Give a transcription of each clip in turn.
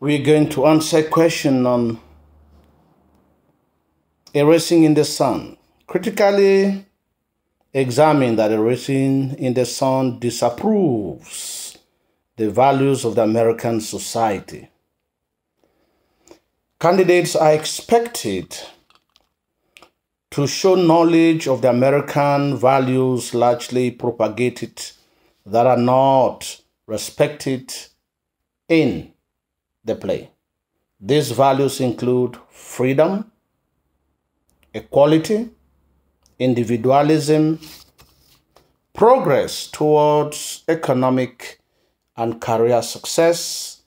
We're going to answer a question on a Raisin in the Sun. Critically examine that a Raisin in the Sun disapproves the values of the American society. Candidates are expected to show knowledge of the American values largely propagated that are not respected in the play. These values include freedom, equality, individualism, progress towards economic and career success,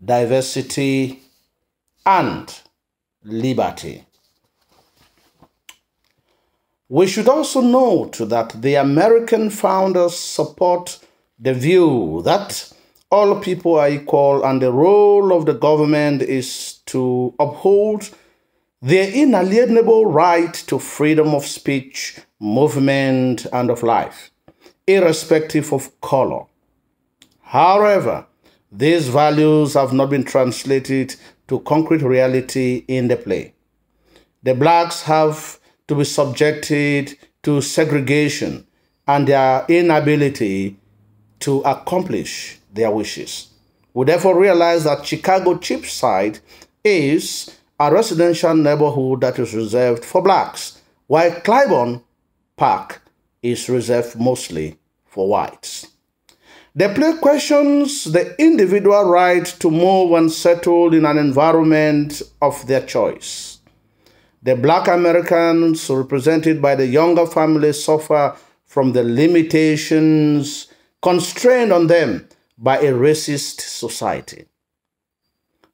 diversity, and liberty. We should also note that the American founders support the view that all people are equal and the role of the government is to uphold their inalienable right to freedom of speech, movement, and of life, irrespective of color. However, these values have not been translated to concrete reality in the play. The blacks have to be subjected to segregation and their inability to accomplish their wishes. We therefore realize that Chicago Cheapside is a residential neighborhood that is reserved for blacks, while Claiborne Park is reserved mostly for whites. The play questions the individual right to move and settle in an environment of their choice. The black Americans represented by the younger family suffer from the limitations constrained on them by a racist society.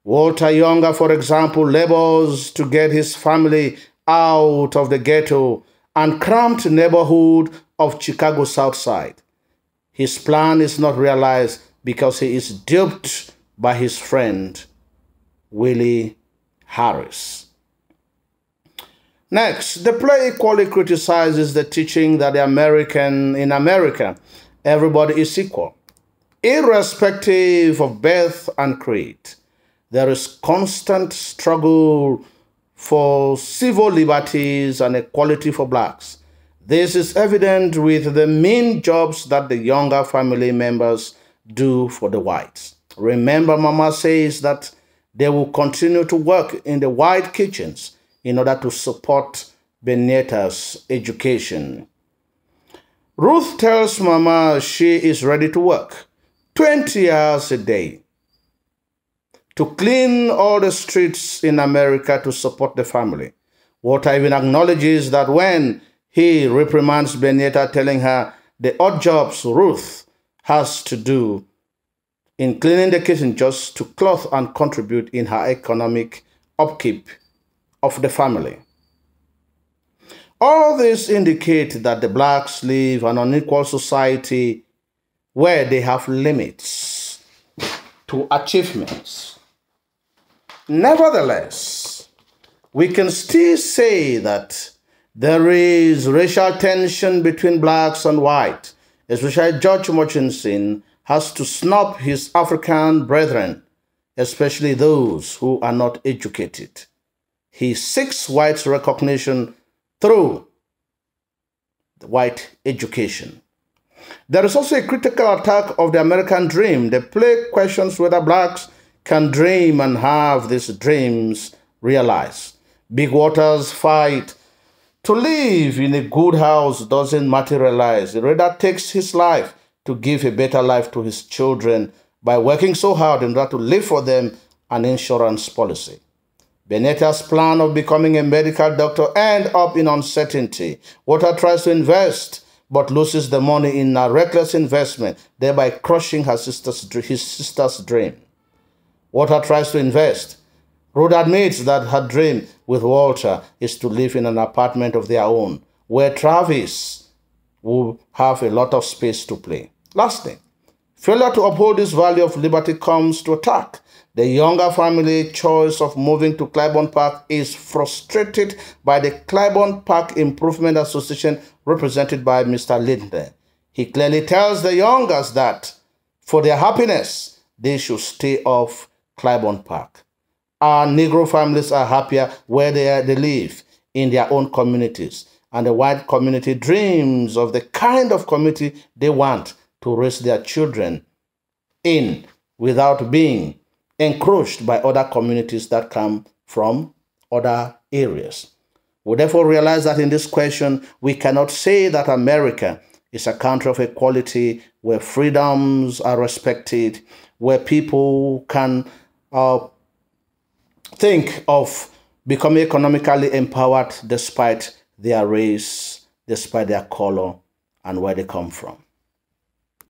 Walter Younger, for example, labors to get his family out of the ghetto and cramped neighborhood of Chicago South Side. His plan is not realized because he is duped by his friend, Willie Harris. Next, the play equally criticizes the teaching that in America, everybody is equal, irrespective of birth and creed. There is constant struggle for civil liberties and equality for blacks. This is evident with the mean jobs that the younger family members do for the whites. Remember, Mama says that they will continue to work in the white kitchens in order to support Benita's education. Ruth tells Mama she is ready to work 20 hours a day to clean all the streets in America to support the family. Walter even acknowledges that when he reprimands Benita, telling her the odd jobs Ruth has to do in cleaning the kitchen just to clothe and contribute in her economic upkeep of the family. All this indicate that the blacks live in an unequal society where they have limits to achievements. Nevertheless, we can still say that there is racial tension between blacks and whites, especially George Murchison has to snub his African brethren, especially those who are not educated. He seeks whites' recognition through the white education. There is also a critical attack of the American dream. The play questions whether blacks can dream and have these dreams realized. Big Waters' fight to live in a good house doesn't materialize. He rather takes his life to give a better life to his children by working so hard in order to live for them an insurance policy. Benita's plan of becoming a medical doctor ends up in uncertainty. Walter tries to invest but loses the money in a reckless investment, thereby crushing his sister's dream. Walter tries to invest. Ruth admits that her dream with Walter is to live in an apartment of their own, where Travis will have a lot of space to play. Lastly, failure to uphold this value of liberty comes to attack. The younger family choice of moving to Claiborne Park is frustrated by the Claiborne Park Improvement Association represented by Mr. Lindner. He clearly tells the youngers that for their happiness, they should stay off Clybourne Park. Our Negro families are happier where they live in their own communities. And the white community dreams of the kind of community they want to raise their children in without being encroached by other communities that come from other areas. We therefore realize that in this question, we cannot say that America is a country of equality where freedoms are respected, where people can think of becoming economically empowered despite their race, despite their color, and where they come from.